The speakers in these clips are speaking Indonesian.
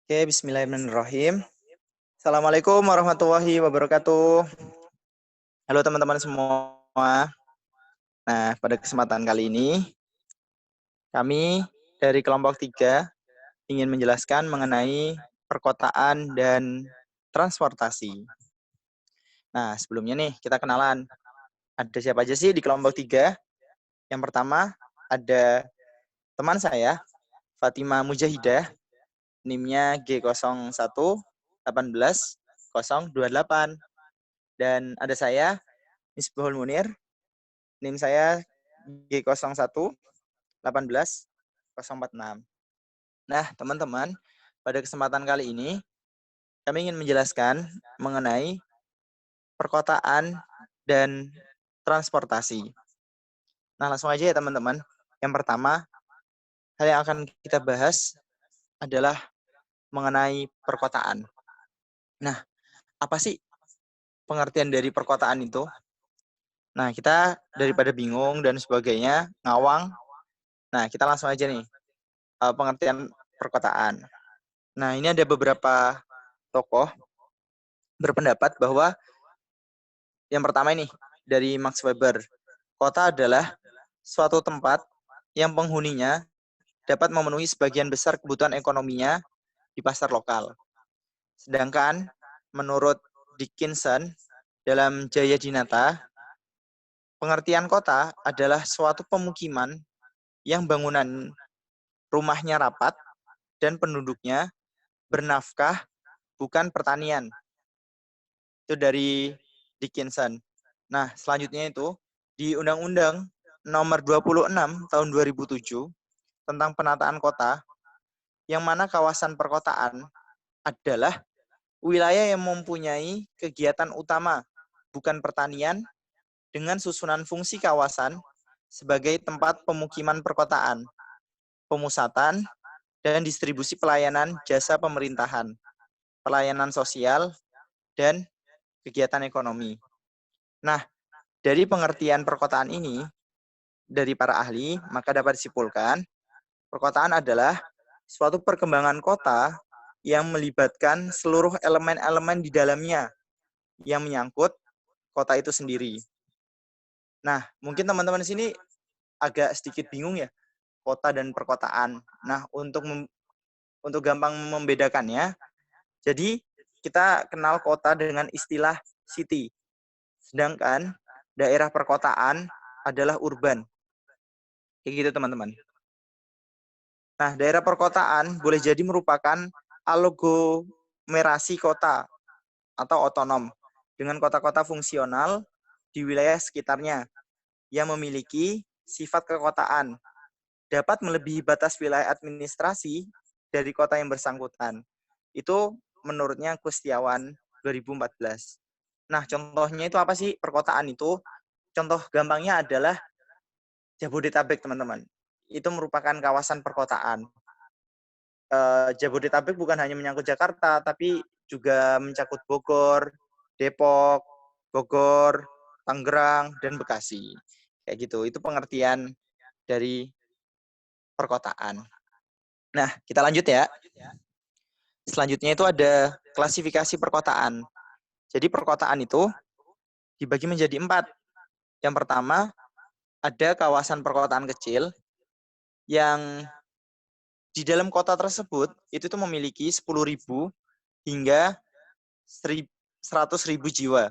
Oke, bismillahirrahmanirrahim. Assalamualaikum warahmatullahi wabarakatuh. Halo teman-teman semua. Nah, pada kesempatan kali ini, kami dari kelompok 3 ingin menjelaskan mengenai perkotaan dan transportasi. Nah, sebelumnya nih, kita kenalan. Ada siapa aja sih di kelompok 3? Yang pertama, ada teman saya, Fatima Mujahidah, NIM-nya G01 18 028. Dan ada saya, Misbahul Munir, NIM saya G01 18 046. Nah, teman-teman, pada kesempatan kali ini, kami ingin menjelaskan mengenai perkotaan dan transportasi. Nah, langsung aja ya teman-teman. Yang pertama, hal yang akan kita bahas adalah mengenai perkotaan. Nah, apa sih pengertian dari perkotaan itu? Nah, kita daripada bingung dan sebagainya, ngawang. Nah, kita langsung aja nih, pengertian perkotaan. Nah, ini ada beberapa tokoh berpendapat bahwa yang pertama ini dari Max Weber, kota adalah suatu tempat yang penghuninya dapat memenuhi sebagian besar kebutuhan ekonominya di pasar lokal. Sedangkan menurut Dickinson dalam Jaya Dinata, pengertian kota adalah suatu pemukiman yang bangunan rumahnya rapat dan penduduknya bernafkah bukan pertanian. Itu dari Dickinson. Nah, selanjutnya itu di Undang-Undang Nomor 26 Tahun 2007 tentang penataan kota, yang mana kawasan perkotaan adalah wilayah yang mempunyai kegiatan utama bukan pertanian dengan susunan fungsi kawasan sebagai tempat pemukiman perkotaan, pemusatan, dan distribusi pelayanan jasa pemerintahan, pelayanan sosial, dan kegiatan ekonomi. Nah, dari pengertian perkotaan ini, dari para ahli, maka dapat disimpulkan, perkotaan adalah suatu perkembangan kota yang melibatkan seluruh elemen-elemen di dalamnya yang menyangkut kota itu sendiri. Nah, mungkin teman-teman di sini agak sedikit bingung ya, kota dan perkotaan. Nah, untuk gampang membedakannya, jadi kita kenal kota dengan istilah city. Sedangkan daerah perkotaan adalah urban. Kayak gitu teman-teman. Nah, daerah perkotaan boleh jadi merupakan aglomerasi kota atau otonom dengan kota-kota fungsional di wilayah sekitarnya yang memiliki sifat kekotaan, dapat melebihi batas wilayah administrasi dari kota yang bersangkutan. Itu menurutnya Kustiawan 2014. Nah, contohnya itu apa sih perkotaan itu? Contoh gampangnya adalah Jabodetabek, teman-teman. Itu merupakan kawasan perkotaan. Jabodetabek bukan hanya menyangkut Jakarta, tapi juga mencakup Bogor, Depok, Bogor, Tangerang, dan Bekasi. Kayak gitu. Itu pengertian dari perkotaan. Nah, kita lanjut ya. Selanjutnya itu ada klasifikasi perkotaan. Jadi perkotaan itu dibagi menjadi 4. Yang pertama, ada kawasan perkotaan kecil yang di dalam kota tersebut itu tuh memiliki 10.000 hingga 100.000 jiwa.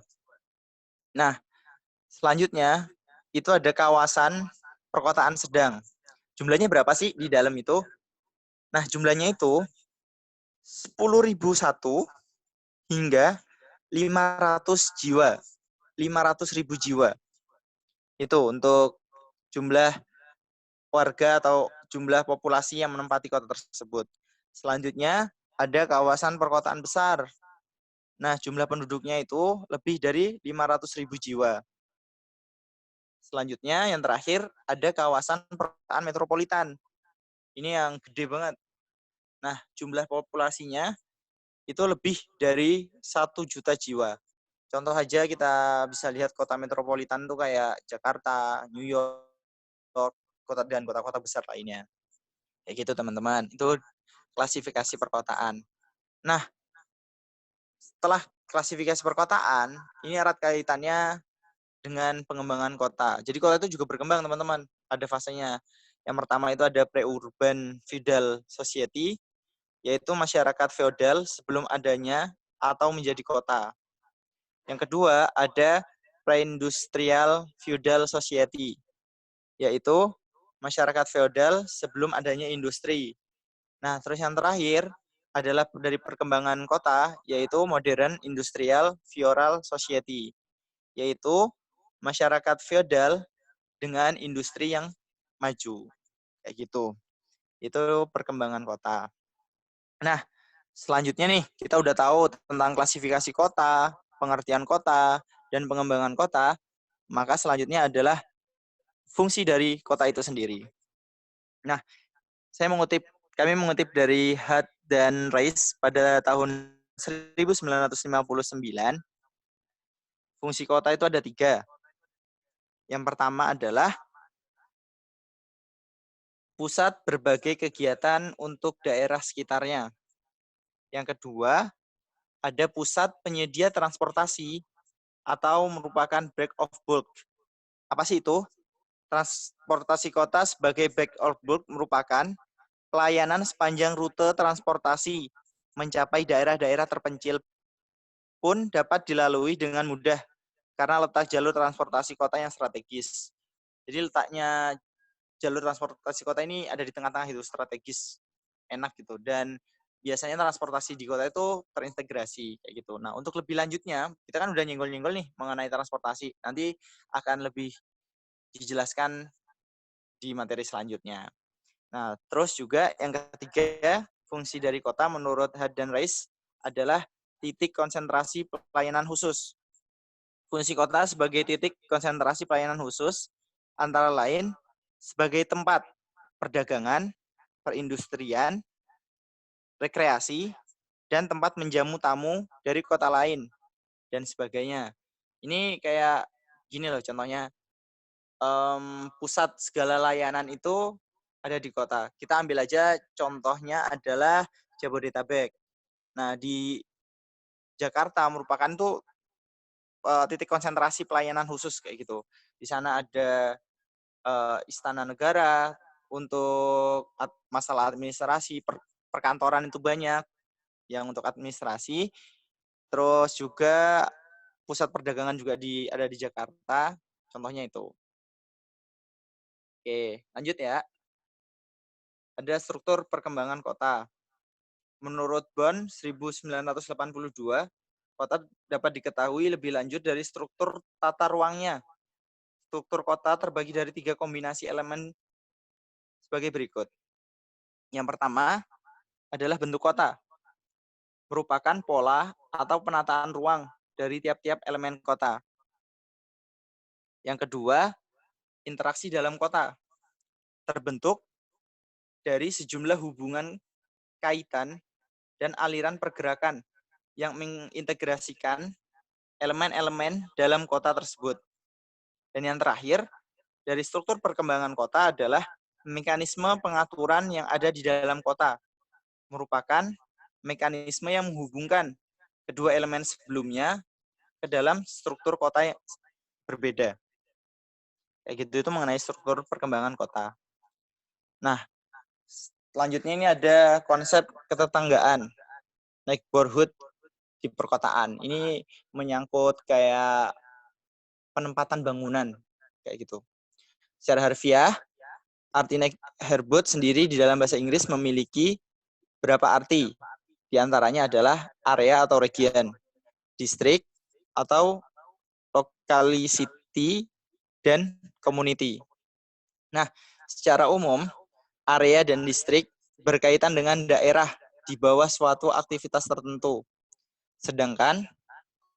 Nah, selanjutnya itu ada kawasan perkotaan sedang. Jumlahnya berapa sih di dalam itu? Nah, jumlahnya itu 10.001 hingga 500 jiwa. 500.000 jiwa. Itu untuk jumlah warga atau jumlah populasi yang menempati kota tersebut. Selanjutnya ada kawasan perkotaan besar. Nah, jumlah penduduknya itu lebih dari 500.000 jiwa. Selanjutnya yang terakhir ada kawasan perkotaan metropolitan. Ini yang gede banget. Nah, jumlah populasinya itu lebih dari 1 juta jiwa. Contoh aja kita bisa lihat kota metropolitan tuh kayak Jakarta, New York, kota dan kota-kota besar lainnya. Kayak gitu teman-teman. Itu klasifikasi perkotaan. Nah, setelah klasifikasi perkotaan, ini erat kaitannya dengan pengembangan kota. Jadi kota itu juga berkembang, teman-teman. Ada fasenya. Yang pertama itu ada pre-urban feudal society, yaitu masyarakat feodal sebelum adanya atau menjadi kota. Yang kedua ada pre-industrial feudal society, yaitu masyarakat feodal sebelum adanya industri. Nah, terus yang terakhir adalah dari perkembangan kota, yaitu modern industrial feudal society, yaitu masyarakat feodal dengan industri yang maju. Kayak gitu. Itu perkembangan kota. Nah, selanjutnya nih, kita udah tahu tentang klasifikasi kota, pengertian kota, dan pengembangan kota. Maka selanjutnya adalah fungsi dari kota itu sendiri. Nah, kami mengutip dari Hutt dan Rice pada tahun 1959. Fungsi kota itu ada 3. Yang pertama adalah pusat berbagai kegiatan untuk daerah sekitarnya. Yang kedua, ada pusat penyedia transportasi atau merupakan break of bulk. Apa sih itu? Transportasi kota sebagai break of bulk merupakan pelayanan sepanjang rute transportasi mencapai daerah-daerah terpencil pun dapat dilalui dengan mudah karena letak jalur transportasi kota yang strategis. Jadi letaknya jalur transportasi kota ini ada di tengah-tengah itu, strategis, enak gitu. Dan biasanya transportasi di kota itu terintegrasi kayak gitu. Nah, untuk lebih lanjutnya, kita kan udah nyenggol-nyenggol nih mengenai transportasi. Nanti akan lebih dijelaskan di materi selanjutnya. Nah, terus juga yang ketiga, fungsi dari kota menurut Hutt dan Rice adalah titik konsentrasi pelayanan khusus. Fungsi kota sebagai titik konsentrasi pelayanan khusus antara lain sebagai tempat perdagangan, perindustrian, rekreasi, dan tempat menjamu tamu dari kota lain, dan sebagainya. Ini kayak gini loh contohnya, pusat segala layanan itu ada di kota. Kita ambil aja contohnya adalah Jabodetabek. Nah, di Jakarta merupakan tuh titik konsentrasi pelayanan khusus kayak gitu. Di sana ada Istana Negara untuk masalah administrasi, perkantoran itu banyak yang untuk administrasi. Terus juga pusat perdagangan juga ada di Jakarta, contohnya itu. Oke, lanjut ya. Ada struktur perkembangan kota. Menurut Bonn 1982, kota dapat diketahui lebih lanjut dari struktur tata ruangnya. Struktur kota terbagi dari 3 kombinasi elemen sebagai berikut. Yang pertama adalah bentuk kota, merupakan pola atau penataan ruang dari tiap-tiap elemen kota. Yang kedua, interaksi dalam kota, terbentuk dari sejumlah hubungan kaitan dan aliran pergerakan yang mengintegrasikan elemen-elemen dalam kota tersebut. Dan yang terakhir, dari struktur perkembangan kota adalah mekanisme pengaturan yang ada di dalam kota, merupakan mekanisme yang menghubungkan kedua elemen sebelumnya ke dalam struktur kota yang berbeda. Kayak gitu, itu mengenai struktur perkembangan kota. Nah, selanjutnya ini ada konsep ketetanggaan, neighborhood di perkotaan. Ini menyangkut kayak penempatan bangunan, kayak gitu. Secara harfiah, arti neighborhood sendiri di dalam bahasa Inggris memiliki berapa arti. Di antaranya adalah area atau region, distrik atau locality, dan community. Nah, secara umum, area dan distrik berkaitan dengan daerah di bawah suatu aktivitas tertentu. Sedangkan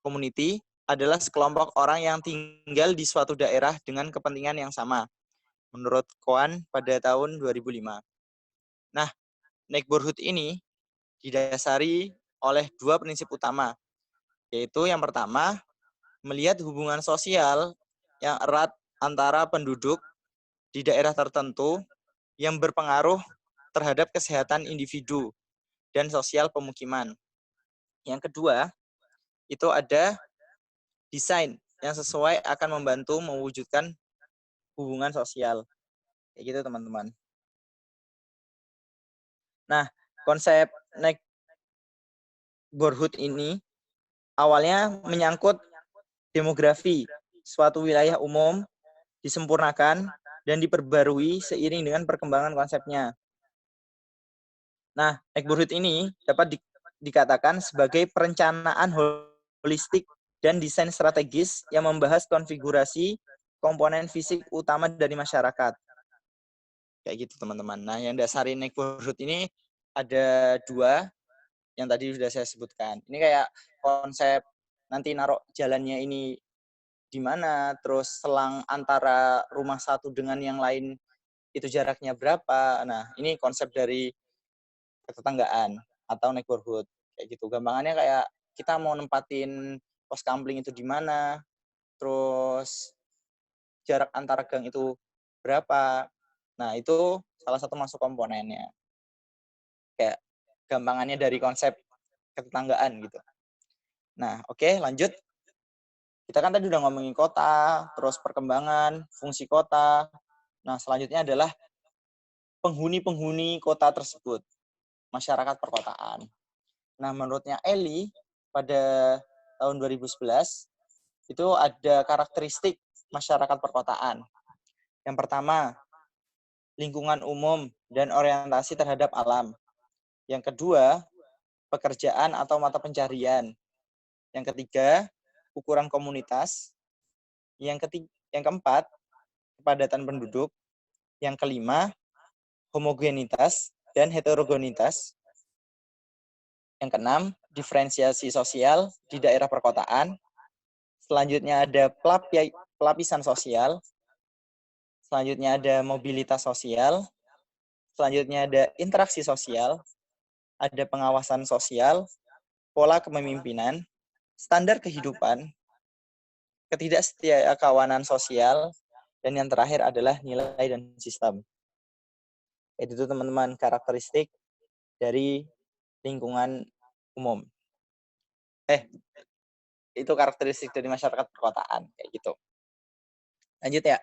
community adalah sekelompok orang yang tinggal di suatu daerah dengan kepentingan yang sama, menurut Cohen pada tahun 2005. Nah, neighborhood ini didasari oleh 2 prinsip utama, yaitu yang pertama, melihat hubungan sosial yang erat antara penduduk di daerah tertentu yang berpengaruh terhadap kesehatan individu dan sosial pemukiman. Yang kedua, itu ada desain yang sesuai akan membantu mewujudkan hubungan sosial. Kayak gitu, teman-teman. Nah, konsep neighborhood ini awalnya menyangkut demografi suatu wilayah umum, disempurnakan dan diperbarui seiring dengan perkembangan konsepnya. Nah, neighborhood ini dapat dikatakan sebagai perencanaan holistik dan desain strategis yang membahas konfigurasi komponen fisik utama dari masyarakat. Kayak gitu, teman-teman. Nah, yang dasari neighborhood ini ada 2 yang tadi sudah saya sebutkan. Ini kayak konsep nanti naruh jalannya ini di mana, terus selang antara rumah satu dengan yang lain itu jaraknya berapa. Nah, ini konsep dari ketetanggaan atau neighborhood. Kayak gitu. Gampangannya kayak kita mau nempatin pos kampling itu di mana, terus jarak antara gang itu berapa. Nah, itu salah satu masuk komponennya. Kayak gampangannya dari konsep ketetanggaan gitu. Nah, oke, lanjut. Kita kan tadi udah ngomongin kota, terus perkembangan, fungsi kota. Nah, selanjutnya adalah penghuni-penghuni kota tersebut, masyarakat perkotaan. Nah, menurutnya Eli, pada tahun 2011, itu ada karakteristik masyarakat perkotaan. Yang pertama, lingkungan umum dan orientasi terhadap alam. Yang kedua, pekerjaan atau mata pencarian. Yang ketiga, ukuran komunitas. Yang keempat, kepadatan penduduk. Yang kelima, homogenitas dan heterogenitas. Yang keenam, diferensiasi sosial di daerah perkotaan. Selanjutnya ada pelapisan sosial. Selanjutnya ada mobilitas sosial. Selanjutnya ada interaksi sosial. Ada pengawasan sosial, pola kepemimpinan, standar kehidupan, ketidaksetiakawanan sosial, dan yang terakhir adalah nilai dan sistem. Itu teman-teman karakteristik dari lingkungan umum. Itu karakteristik dari masyarakat perkotaan, kayak gitu. Lanjut ya.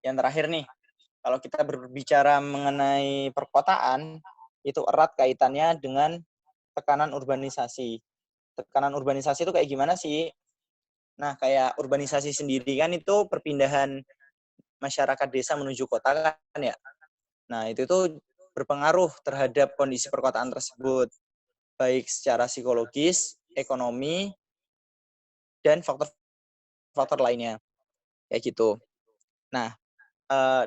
Yang terakhir nih, kalau kita berbicara mengenai perkotaan, itu erat kaitannya dengan tekanan urbanisasi. Tekanan urbanisasi itu kayak gimana sih? Nah, kayak urbanisasi sendiri kan itu perpindahan masyarakat desa menuju kota kan ya. Nah, itu tuh berpengaruh terhadap kondisi perkotaan tersebut, baik secara psikologis, ekonomi, dan faktor-faktor lainnya. Kayak gitu. Nah,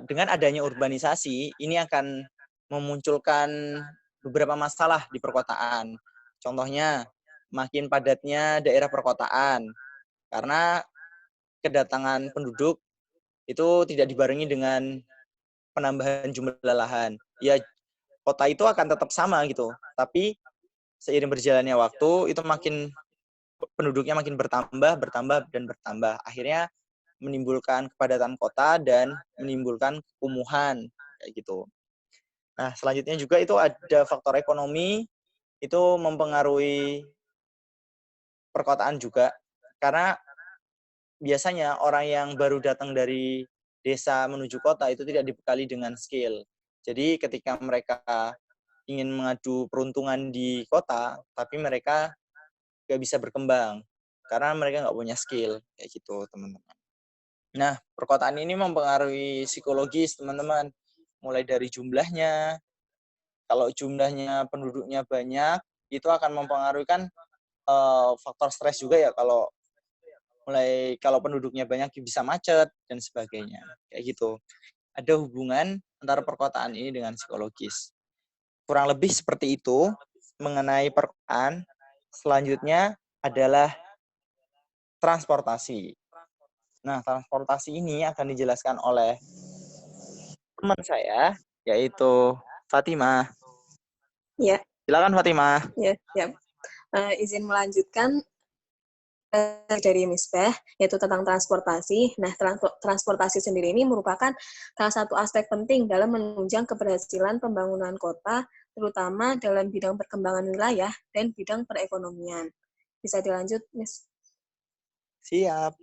dengan adanya urbanisasi, ini akan memunculkan beberapa masalah di perkotaan. Contohnya, makin padatnya daerah perkotaan, karena kedatangan penduduk itu tidak dibarengi dengan penambahan jumlah lahan. Ya, kota itu akan tetap sama gitu, tapi seiring berjalannya waktu, itu penduduknya makin bertambah, dan bertambah. Akhirnya menimbulkan kepadatan kota dan menimbulkan kumuhan kayak gitu. Nah, selanjutnya juga itu ada faktor ekonomi, itu mempengaruhi perkotaan juga, karena biasanya orang yang baru datang dari desa menuju kota itu tidak dibekali dengan skill. Jadi ketika mereka ingin mengadu peruntungan di kota, tapi mereka nggak bisa berkembang karena mereka nggak punya skill kayak gitu, teman-teman. Nah, perkotaan ini mempengaruhi psikologis, teman-teman. Mulai dari jumlahnya, kalau jumlahnya penduduknya banyak, itu akan mempengaruhi kan faktor stres juga ya, kalau penduduknya banyak bisa macet dan sebagainya. Kayak gitu. Ada hubungan antara perkotaan ini dengan psikologis. Kurang lebih seperti itu mengenai perkotaan. Selanjutnya adalah transportasi. Nah, transportasi ini akan dijelaskan oleh teman saya, yaitu Fatimah. Ya. Silakan Fatimah. Ya, ya. Izin melanjutkan dari Misbah, yaitu tentang transportasi. Nah, transportasi sendiri ini merupakan salah satu aspek penting dalam menunjang keberhasilan pembangunan kota, terutama dalam bidang perkembangan wilayah dan bidang perekonomian. Bisa dilanjut, Miss. Siap.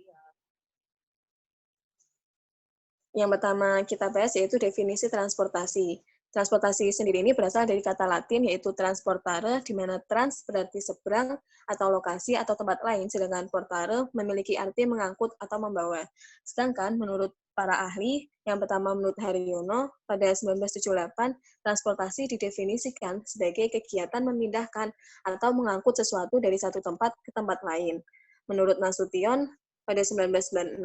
Yang pertama kita bahas yaitu definisi transportasi. Transportasi sendiri ini berasal dari kata Latin yaitu transportare, di mana trans berarti seberang atau lokasi atau tempat lain, sedangkan portare memiliki arti mengangkut atau membawa. Sedangkan menurut para ahli, yang pertama menurut Haryono, pada 1978, transportasi didefinisikan sebagai kegiatan memindahkan atau mengangkut sesuatu dari satu tempat ke tempat lain. Menurut Nasution, pada 1996,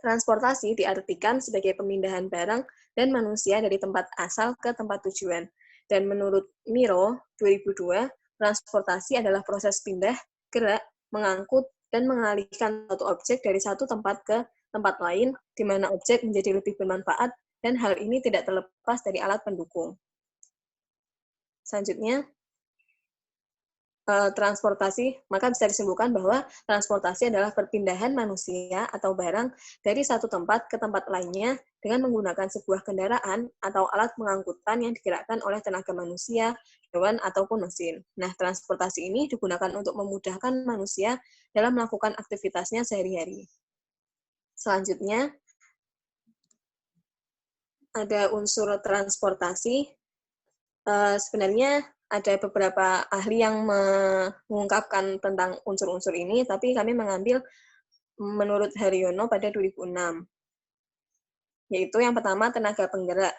transportasi diartikan sebagai pemindahan barang dan manusia dari tempat asal ke tempat tujuan. Dan menurut Miro, 2002, transportasi adalah proses pindah, gerak, mengangkut, dan mengalihkan suatu objek dari satu tempat ke tempat lain, di mana objek menjadi lebih bermanfaat, dan hal ini tidak terlepas dari alat pendukung. Selanjutnya, transportasi, maka bisa disimpulkan bahwa transportasi adalah perpindahan manusia atau barang dari satu tempat ke tempat lainnya dengan menggunakan sebuah kendaraan atau alat pengangkutan yang digerakkan oleh tenaga manusia, hewan, ataupun mesin. Nah, transportasi ini digunakan untuk memudahkan manusia dalam melakukan aktivitasnya sehari-hari. Selanjutnya, ada unsur transportasi. Sebenarnya ada beberapa ahli yang mengungkapkan tentang unsur-unsur ini, tapi kami mengambil menurut Haryono pada 2006, yaitu yang pertama tenaga penggerak.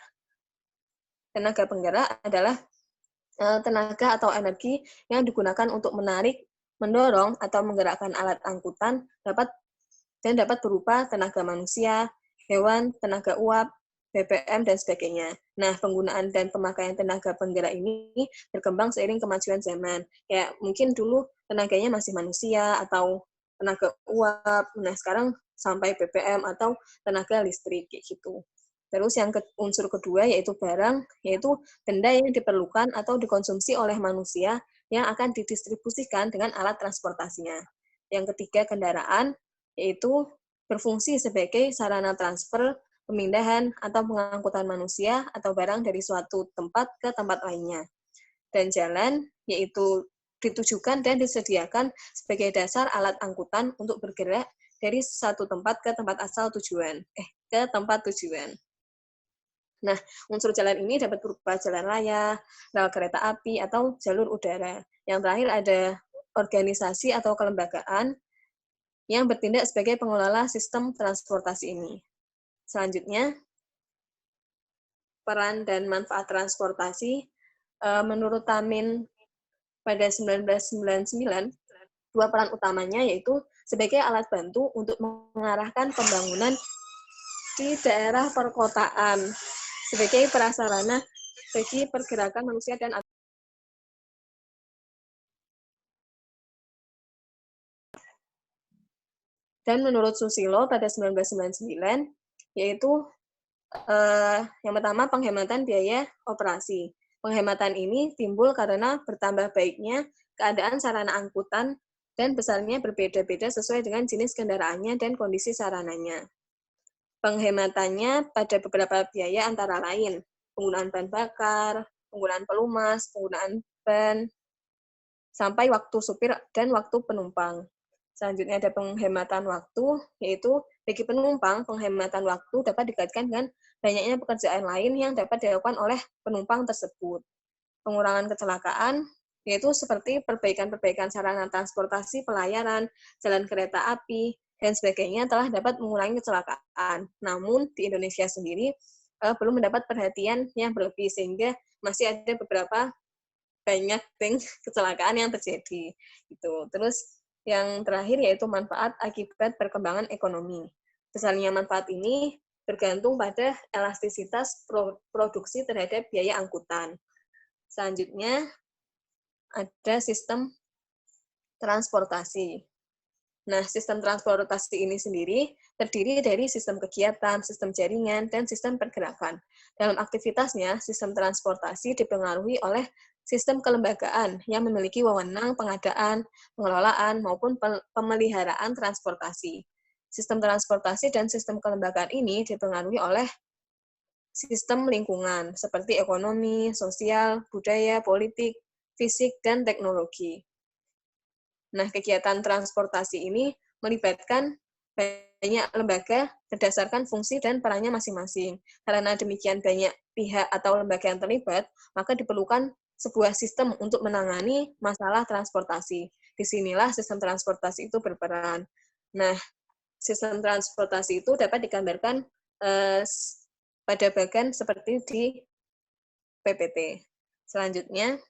Tenaga penggerak adalah tenaga atau energi yang digunakan untuk menarik, mendorong, atau menggerakkan alat angkutan dapat berupa tenaga manusia, hewan, tenaga uap, BBM, dan sebagainya. Nah, penggunaan dan pemakaian tenaga penggerak ini berkembang seiring kemajuan zaman. Ya, mungkin dulu tenaganya masih manusia atau tenaga uap, nah sekarang sampai BBM atau tenaga listrik, kayak gitu. Terus yang unsur kedua yaitu barang, yaitu benda yang diperlukan atau dikonsumsi oleh manusia yang akan didistribusikan dengan alat transportasinya. Yang ketiga kendaraan, yaitu berfungsi sebagai sarana transfer, pemindahan, atau pengangkutan manusia atau barang dari suatu tempat ke tempat lainnya. Dan jalan, yaitu ditujukan dan disediakan sebagai dasar alat angkutan untuk bergerak dari satu tempat ke tempat asal tujuan, ke tempat tujuan. Nah, unsur jalan ini dapat berupa jalan raya, rel kereta api, atau jalur udara. Yang terakhir ada organisasi atau kelembagaan yang bertindak sebagai pengelola sistem transportasi ini. Selanjutnya, peran dan manfaat transportasi. Menurut Tamin pada 1999, dua peran utamanya yaitu sebagai alat bantu untuk mengarahkan pembangunan di daerah perkotaan, sebagai prasarana bagi pergerakan manusia dan menurut Susilo pada 1999, yaitu yang pertama, penghematan biaya operasi. Penghematan ini timbul karena bertambah baiknya keadaan sarana angkutan dan besarnya berbeda-beda sesuai dengan jenis kendaraannya dan kondisi sarananya. Penghematannya pada beberapa biaya antara lain, penggunaan bahan bakar, penggunaan pelumas, penggunaan ban, sampai waktu supir dan waktu penumpang. Selanjutnya ada penghematan waktu, yaitu bagi penumpang, penghematan waktu dapat dikaitkan dengan banyaknya pekerjaan lain yang dapat dilakukan oleh penumpang tersebut. Pengurangan kecelakaan, yaitu seperti perbaikan-perbaikan sarana transportasi, pelayaran, jalan kereta api, dan sebagainya telah dapat mengurangi kecelakaan. Namun, di Indonesia sendiri belum mendapat perhatian yang berlebih, sehingga masih ada beberapa banyak kecelakaan yang terjadi. Gitu. Terus yang terakhir yaitu manfaat akibat perkembangan ekonomi. Besarnya manfaat ini bergantung pada elastisitas produksi terhadap biaya angkutan. Selanjutnya ada sistem transportasi. Nah, sistem transportasi ini sendiri terdiri dari sistem kegiatan, sistem jaringan, dan sistem pergerakan. Dalam aktivitasnya, sistem transportasi dipengaruhi oleh sistem kelembagaan yang memiliki wewenang pengadaan, pengelolaan, maupun pemeliharaan transportasi. Sistem transportasi dan sistem kelembagaan ini dipengaruhi oleh sistem lingkungan, seperti ekonomi, sosial, budaya, politik, fisik, dan teknologi. Nah, kegiatan transportasi ini melibatkan banyak lembaga berdasarkan fungsi dan perannya masing-masing. Karena demikian banyak pihak atau lembaga yang terlibat, maka diperlukan sebuah sistem untuk menangani masalah transportasi. Disinilah sistem transportasi itu berperan. Nah, sistem transportasi itu dapat digambarkan pada bagan seperti di PPT. Selanjutnya,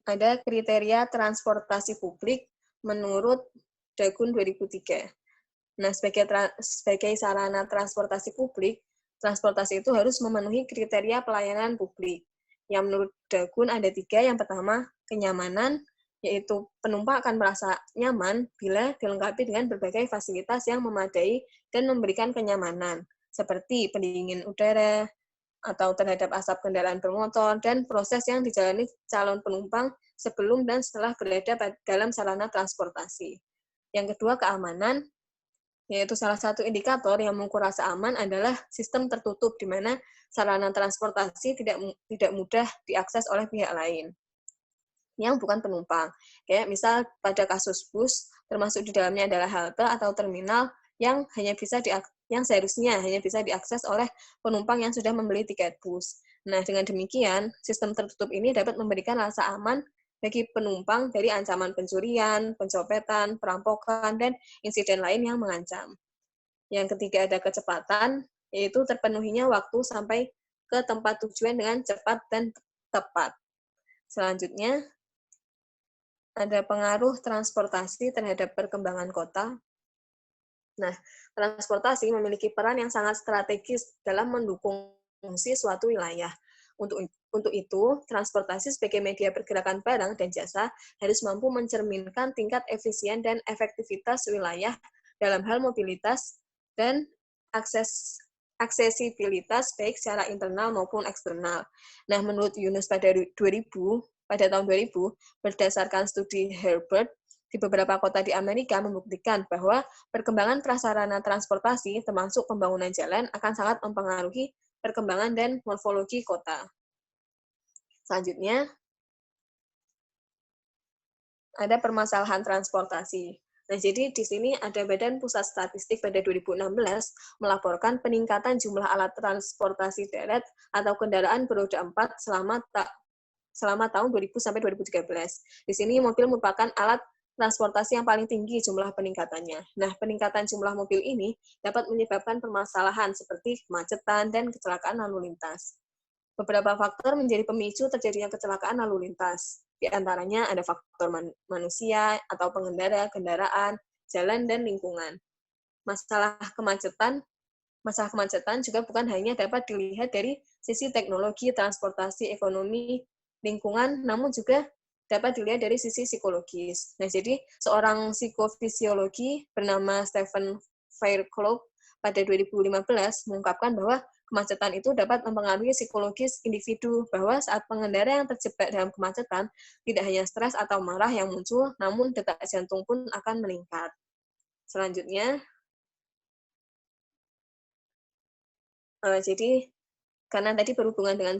ada kriteria transportasi publik menurut Dagun 2003. Nah, sebagai sarana transportasi publik, transportasi itu harus memenuhi kriteria pelayanan publik. Yang menurut Dagun ada 3. Yang pertama, kenyamanan, yaitu penumpang akan merasa nyaman bila dilengkapi dengan berbagai fasilitas yang memadai dan memberikan kenyamanan, seperti pendingin udara, atau terhadap asap kendaraan bermotor, dan proses yang dijalani calon penumpang sebelum dan setelah berada dalam sarana transportasi. Yang kedua, keamanan, yaitu salah satu indikator yang mengukur rasa aman adalah sistem tertutup, di mana sarana transportasi tidak mudah diakses oleh pihak lain yang bukan penumpang. Kayak misal pada kasus bus, termasuk di dalamnya adalah halte atau terminal yang seharusnya hanya bisa diakses oleh penumpang yang sudah membeli tiket bus. Nah, dengan demikian, sistem tertutup ini dapat memberikan rasa aman bagi penumpang dari ancaman pencurian, pencopetan, perampokan, dan insiden lain yang mengancam. Yang ketiga ada kecepatan, yaitu terpenuhinya waktu sampai ke tempat tujuan dengan cepat dan tepat. Selanjutnya, ada pengaruh transportasi terhadap perkembangan kota. Nah, transportasi memiliki peran yang sangat strategis dalam mendukung fungsi suatu wilayah. Untuk itu, transportasi sebagai media pergerakan barang dan jasa harus mampu mencerminkan tingkat efisien dan efektivitas wilayah dalam hal mobilitas dan aksesibilitas baik secara internal maupun eksternal. Nah, menurut Yunus pada tahun 2000, berdasarkan studi Herbert, di beberapa kota di Amerika membuktikan bahwa perkembangan prasarana transportasi, termasuk pembangunan jalan, akan sangat mempengaruhi perkembangan dan morfologi kota. Selanjutnya, ada permasalahan transportasi. Nah, jadi di sini ada Badan Pusat Statistik pada 2016 melaporkan peningkatan jumlah alat transportasi darat atau kendaraan beroda 4 selama tahun 2000 sampai 2013. Di sini mobil merupakan alat transportasi yang paling tinggi jumlah peningkatannya. Nah, peningkatan jumlah mobil ini dapat menyebabkan permasalahan seperti kemacetan dan kecelakaan lalu lintas. Beberapa faktor menjadi pemicu terjadinya kecelakaan lalu lintas. Di antaranya ada faktor manusia atau pengendara, kendaraan, jalan, dan lingkungan. Masalah kemacetan juga bukan hanya dapat dilihat dari sisi teknologi, transportasi, ekonomi, lingkungan, namun juga dapat dilihat dari sisi psikologis. Nah, jadi seorang psikofisiologi bernama Stephen Fairclough pada 2015 mengungkapkan bahwa kemacetan itu dapat mempengaruhi psikologis individu, bahwa saat pengendara yang terjebak dalam kemacetan tidak hanya stres atau marah yang muncul, namun detak jantung pun akan meningkat. Selanjutnya, jadi karena tadi berhubungan dengan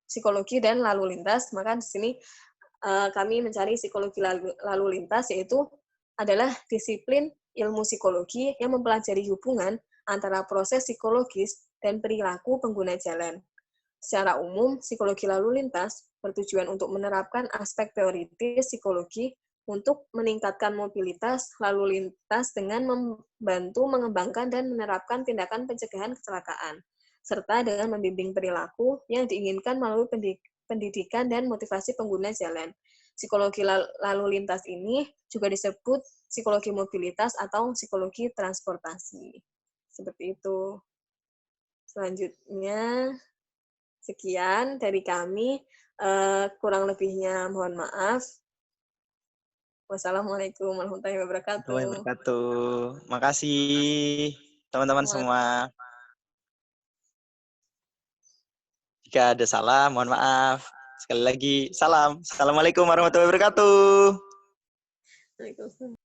psikologi dan lalu lintas, maka di sini kami mencari psikologi lalu lintas, yaitu adalah disiplin ilmu psikologi yang mempelajari hubungan antara proses psikologis dan perilaku pengguna jalan. Secara umum, psikologi lalu lintas bertujuan untuk menerapkan aspek teoritis psikologi untuk meningkatkan mobilitas lalu lintas dengan membantu mengembangkan dan menerapkan tindakan pencegahan kecelakaan, serta dengan membimbing perilaku yang diinginkan melalui pendidikan dan motivasi pengguna jalan. Psikologi lalu lintas ini juga disebut psikologi mobilitas atau psikologi transportasi. Seperti itu. Selanjutnya, sekian dari kami. Kurang lebihnya mohon maaf. Wassalamualaikum warahmatullahi wabarakatuh. Makasih teman-teman semua. Jika ada salah, mohon maaf. Sekali lagi, salam. Assalamualaikum warahmatullahi wabarakatuh. Waalaikumsalam.